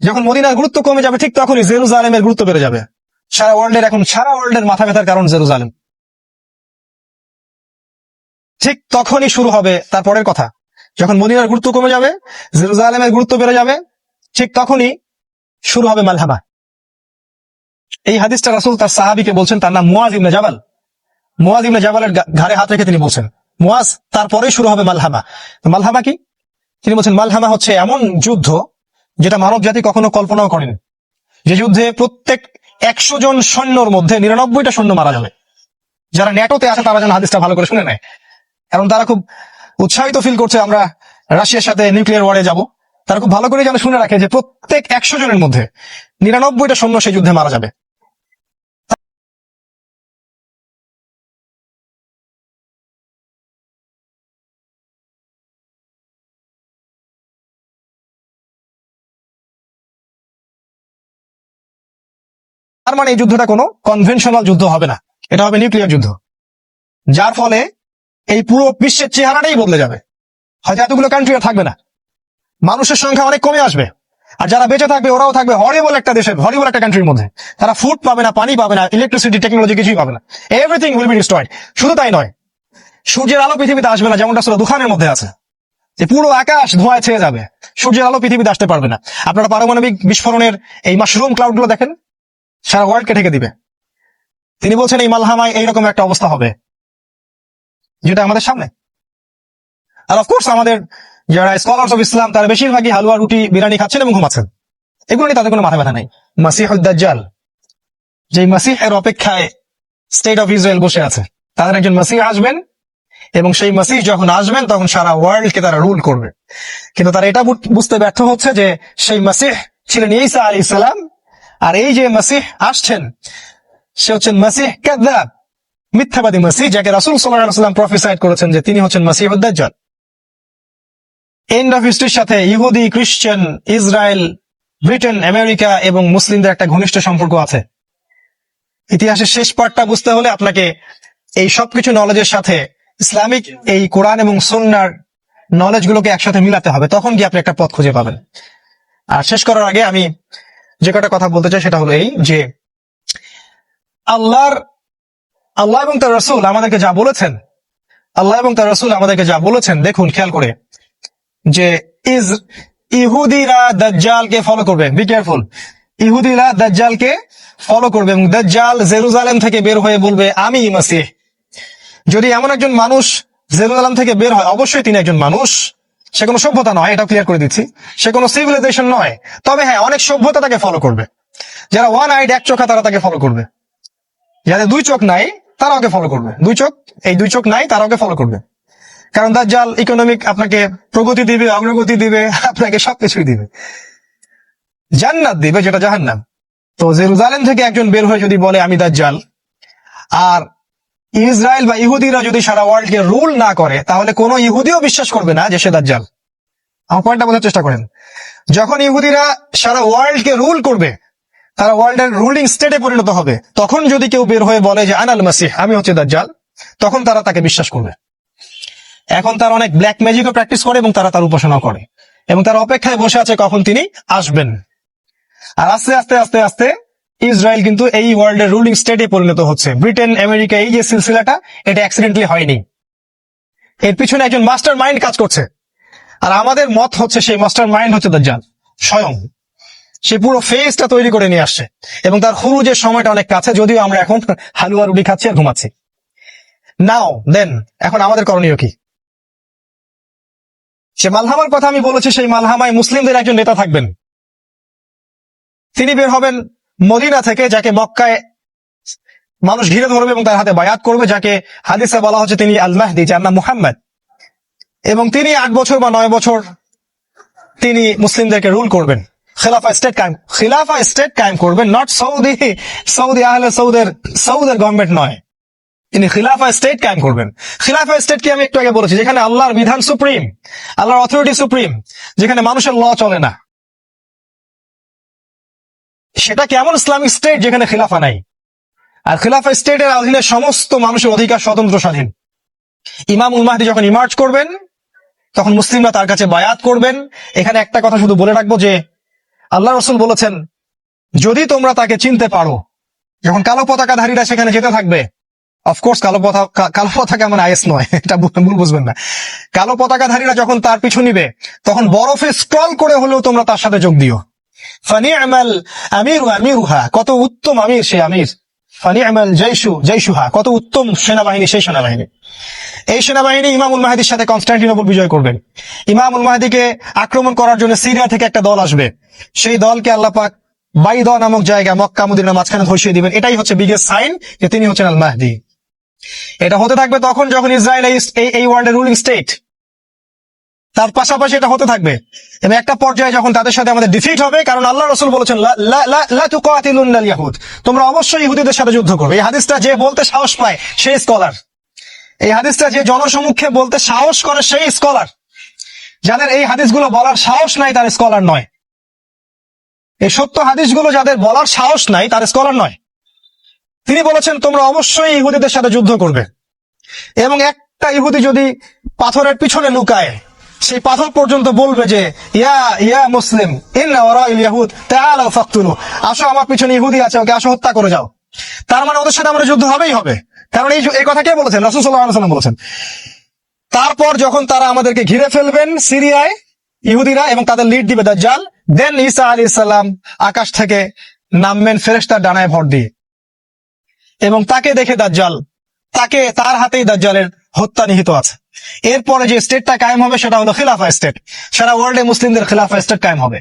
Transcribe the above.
যখন মদিনার গুরুত্ব কমে যাবে ঠিক তখনই জেরুজালেমের গুরুত্ব বেড়ে যাবে। সারা ওয়ার্ল্ডের মাথা ব্যথার কারণ জেরুজালেম। ঠিক তখনই শুরু হবে তারপরের কথা, যখন মদিনার গুরুত্ব কমে যাবে, জেরুজালেমের গুরুত্ব বেড়ে যাবে, ঠিক তখনই শুরু হবে মালহামা। এই হাদিসটা রাসূল তার সাহাবীকে বলছেন, তার নাম মুয়াজ ইবনে জাবাল। মুয়াজ ইবনে জাবালের ঘাড়ে হাত রেখে তিনি বলছেন, মুয়াজ, তারপরেই শুরু হবে মালহামা। মালহামা কি? তিনি বলছেন, মালহামা হচ্ছে এমন যুদ্ধ যেটা মানব জাতি কখনো কল্পনাও করেনি। যে যুদ্ধে প্রত্যেক 100 জন সৈন্যর মধ্যে 99টা সৈন্য মারা যাবে। যারা ন্যাটোতে আছে তারা যেন হাদিসটা ভালো করে শুনে নেয়, কারণ তারা খুব উৎসাহিত ফিল করছে আমরা রাশিয়ার সাথে নিউক্লিয়ার ওয়ারে যাব। তারা খুব ভালো করে যেন শুনে রাখে যে প্রত্যেক 100 জনের মধ্যে 99টা সৈন্য সেই যুদ্ধে মারা যাবে। তার মানে এই যুদ্ধটা কোনো কনভেনশনাল যুদ্ধ হবে না, এটা হবে নিউক্লিয়ার যুদ্ধ, যার ফলে এই পুরো বিশ্বের চেহারাটাই বদলে যাবে। হয়তো এতগুলো কান্ট্রি আর থাকবে না, মানুষের সংখ্যা অনেক কমে আসবে, আর যারা বেঁচে থাকবে ওরাও থাকবে হরিবল একটা দেশের, হরিবল একটা কান্ট্রির মধ্যে। তারা ফুড পাবে না, পানি পাবে না, ইলেকট্রিসিটি, টেকনোলজি কিছুই পাবে না। Everything will be destroyed. শুধু তাই নয়, সূর্যের আলো পৃথিবীতে আসবে না, যেমনটা সূরা দুখানের মধ্যে আছে যে পুরো আকাশ ধোঁয়ায় ছেয়ে যাবে, সূর্যের আলো পৃথিবীতে আসতে পারবে না। আপনারা পারমাণবিক বিস্ফোরণের এই মাশরুম ক্লাউড গুলো দেখেন, সারা ওয়ার্ল্ডকে ঢেকে দিবে। তিনি বলছেন এই মালহামায় এইরকম একটা অবস্থা হবে, যেটা আমাদের সামনে। আর অফকোর্স আমাদের যারা স্কলার্স অফ ইসলাম তারা বেশিরভাগই হালুয়া, রুটি, বিরিয়ানি খাচ্ছেন এবং ঘুমাচ্ছেন। এগুলো নিয়ে তাদের কোনো মাথা ব্যথা নাই। মাসিহুদ দাজ্জাল, যে মাসিহের অপেক্ষায় স্টেট অফ ইসরায়েল বসে আছে, তাদের একজন মাসিহ আসবেন, এবং সেই মাসিহ যখন আসবেন তখন সারা ওয়ার্ল্ডকে তারা রুল করবে। কিন্তু তারা এটা বুঝতে ব্যর্থ হচ্ছে যে সেই মাসিহ ছিলেন ঈসা আলাইহিস সালাম, আর এই যে মাসিহ আসছেন সে হচ্ছেন মাসিহ কাযযাব, মিথ্যাবাদী মাসিহ, যাকে রাসূল সাল্লাল্লাহু আলাইহি ওয়াসাল্লাম প্রফেসাইড করেছেন যে তিনি হচ্ছেন মাসিহুদ দাজ্জাল। এন্ড অফ হিস্ট্রির সাথে ইহুদি, খ্রিস্টান, ইসরায়েল, ব্রিটেন, আমেরিকা এবং মুসলিমদের একটা ঘনিষ্ঠ সম্পর্ক আছে। ইতিহাসের শেষ পার্টটা বুঝতে হলে আপনাকে এই সবকিছু নলেজের সাথে ইসলামিক এই কোরআন এবং সুন্নাহর নলেজ গুলোকে একসাথে মিলাতে হবে, তখন কি আপনি একটা পথ খুঁজে পাবেন। আর শেষ করার আগে আমি যে কটা কথা বলতে চাই সেটা হলো এই যে আল্লাহ এবং তার রাসূল আমাদেরকে যা বলেছেন, আল্লাহ এবং তার রাসূল আমাদেরকে যা বলেছেন, দেখুন খেয়াল করে, যে ইহুদিরা দাজ্জালকে ফলো করবে। বি কেয়ারফুল, ইহুদিরা দাজ্জালকে ফলো করবে এবং দাজ্জাল জেরুজালেম থেকে বের হয়ে বলবে আমি মাসিহ। যদি এমন একজন মানুষ জেরুজালেম থেকে বের হয়, অবশ্যই তিনি একজন মানুষ, সে কোনো সভ্যতা নয়, এটা ক্লিয়ার করে দিচ্ছি, সে কোনো সিভিলাইজেশন নয়। তবে হ্যাঁ, অনেক সভ্যতা তাকে ফলো করবে। যারা ওয়ান আইড, এক চোখা, তারা তাকে ফলো করবে। যাদের দুই চোখ নাই তারা ওকে ফলো করবে। দুই চোখ নাই তারা ওকে ফলো করবে, কারণ দাজ্জাল ইকোনমিক আপনাকে প্রগতি দিবে, অগ্রগতি দিবে, আপনাকে সবকিছুই দিবে, জান্নাত দিবে যেটা জাহান্নাম। তো জেরুজালেম থেকে একজন বের হয়ে যদি বলে আমি দাজ্জাল, আর ইসরায়েল বা ইহুদিরা যদি সারা ওয়ার্ল্ডকে রুল না করে, তাহলে কোন ইহুদিও বিশ্বাস করবে না যে সে দাজ্জাল। আমার পয়েন্টটা বোঝার চেষ্টা করেন। যখন ইহুদিরা সারা ওয়ার্ল্ডকে রুল করবে, তারা ওয়ার্ল্ডের রুলিং স্টেটে পরিণত হবে, তখন যদি কেউ বের হয়ে বলে যে আনাল মাসিহ, আমি হচ্ছে দাজ্জাল, তখন তারা তাকে বিশ্বাস করবে। এখন তারা অনেক ব্ল্যাক ম্যাজিকও প্র্যাকটিস করে এবং তারা তার উপাসনা করে, এবং তার অপেক্ষায় বসে আছে কখন তিনি আসবেন। আর আস্তে আস্তে আস্তে আস্তে ইসরায়েল কিন্তু এই ওয়ার্ল্ডের রুলিং স্টেটে পরিণত হচ্ছে। ব্রিটেন, আমেরিকা, এই যে সিলসিলাটা, এটা অ্যাক্সিডেন্টালি হয়নি, এর পিছনে একজন মাস্টার মাইন্ড কাজ করছে। আর আমাদের মত হচ্ছে সেই মাস্টার মাইন্ড হচ্ছে দাজ্জাল স্বয়ং। সে পুরো ফেসটা তৈরি করে নিয়ে আসছে, এবং তার খুরুজের সময়টা অনেক কাছে, যদিও আমরা এখন হালুয়া রুটি খাচ্ছি আর ঘুমাচ্ছি। নাও দেন, এখন আমাদের করণীয় কি? সে মালহামার কথা আমি বলেছি, সেই মালহামায় মুসলিমদের একজন নেতা থাকবেন। তিনি বের হবেন মদিনা থেকে, যাকে মক্কায় মানুষ ঘিরে ধরবে এবং তার হাতে বায়াত করবে, যাকে হাদিসে বলা হচ্ছে তিনি আল মাহদি, যার নাম মুহাম্মদ। এবং তিনি 8 বছর বা 9 বছর তিনি মুসলিমদেরকে রুল করবেন, খিলাফা স্টেট কায়েম করবেন। নট সৌদি আহলে সৌদের গভর্নমেন্ট নয়, তিনি খিলাফা স্টেট কায়েম করবেন। খিলাফা স্টেট কি আমি একটু আগে বলেছি, যেখানে আল্লাহর বিধান সুপ্রিম, আল্লাহর অথরিটি সুপ্রিম, যেখানে মানুষের ল চলে না। সেটা কেমন ইসলামিক স্টেট যেখানে খিলাফা নাই? আর খিলাফা স্টেটের অধীনে সমস্ত মানুষের অধিকার স্বতন্ত্র স্বাধীন। ইমামুল মাহদি যখন ইমার্জ করবেন, তখন মুসলিমরা তার কাছে বায়াত করবেন। এখানে একটা কথা শুধু বলে রাখবো যে আল্লাহ রসুল বলেছেন যদি তোমরা তাকে চিনতে পারো, যখন কালো পতাকাধারীরা সেখানে যেতে থাকবে, অফকোর্স কালো পতাকা মানে আইএস নয়, এটা ভুল বুঝবেন না। কালো পতাকাধারীরা যখন তার পিছু নিবে, তখন বরফে স্ক্রল করে হলেও তোমরা তার সাথে যোগ দিও। ফানি'মাল আমিরু আমিরুহা, কত উত্তম আমির সে আমির। ফানি'মাল জাইশুহা, কত উত্তম সেনাবাহিনী সেই সেনাবাহিনী। এই সেনাবাহিনী ইমামুল মাহদির সাথে কনস্টান্টিনোপল বিজয় করবেন। ইমামুল মাহদিকে আক্রমণ করার জন্য সিরিয়া থেকে একটা দল আসবে, সেই দলকে আল্লাহ পাক বাইদা নামক জায়গা মক্কা মদিনার মাঝখানে ধসিয়ে দিবেন। এটাই হচ্ছে বিগেস্ট সাইন যে তিনি হচ্ছেন আল মাহদি। এটা হতে থাকবে তখন যখন ইসরায়েল এই ওয়ার্ল্ডের রুলিং স্টেট, তার পাশাপাশি এটা হতে থাকবে। এবং একটা পর্যায়ে যখন তাদের সাথে আমাদের ডিফিট হবে, কারণ আল্লাহ রাসূল বলেছেন লা তুকাতিলুনাল ইয়াহুদ, তোমরা অবশ্যই ইহুদিদের সাথে যুদ্ধ করবে। এই হাদিসটা যে বলতে সাহস পায় সেই স্কলার, এই হাদিসটা যে জনসমক্ষে বলতে সাহস করে সেই স্কলার। যাদের এই হাদিসগুলো বলার সাহস নাই তার স্কলার নয়। এই সত্য হাদিসগুলো যাদের বলার সাহস নাই তার স্কলার নয়। তিনি বলেছেন তোমরা অবশ্যই ইহুদিদের সাথে যুদ্ধ করবে, এবং একটা ইহুদি যদি পাথরের পিছনে লুকায়, সেই পাথর পর্যন্ত বলবে যে ইয়া ইয়া মুসলিম ইন্না ওয়ারাইল ইয়াহুদ তাআলাউ ফাকতুলু, আসো আমার পিছনে ইহুদি আছে, ওকে আসো হত্যা করে যাও। তার মানে ওদের সাথে আমাদের যুদ্ধ হবেই হবে, কারণ এই কথা কে বলেছেন? রাসূল সাল্লাল্লাহু আলাইহি ওয়াসাল্লাম বলেছেন। তারপর যখন তারা আমাদেরকে ঘিরে ফেলবেন সিরিয়ায় ইহুদিরা, এবং তাদের লিড দিবে দাজ্জাল, দেন ঈসা আলাইহিস সালাম আকাশ থেকে নামবেন ফেরেশতার ডানায় ভর দিয়ে, এবং তাকে দেখে দাজ্জাল, তার হাতেই দাজ্জালের হত্যা নিহিত আছে। এরপরে যে স্টেটটা কায়েম হবে সেটা হলো খিলাফা স্টেট, সারা ওয়ার্ল্ডে মুসলিমদের খিলাফা স্টেট কায়েম হবে।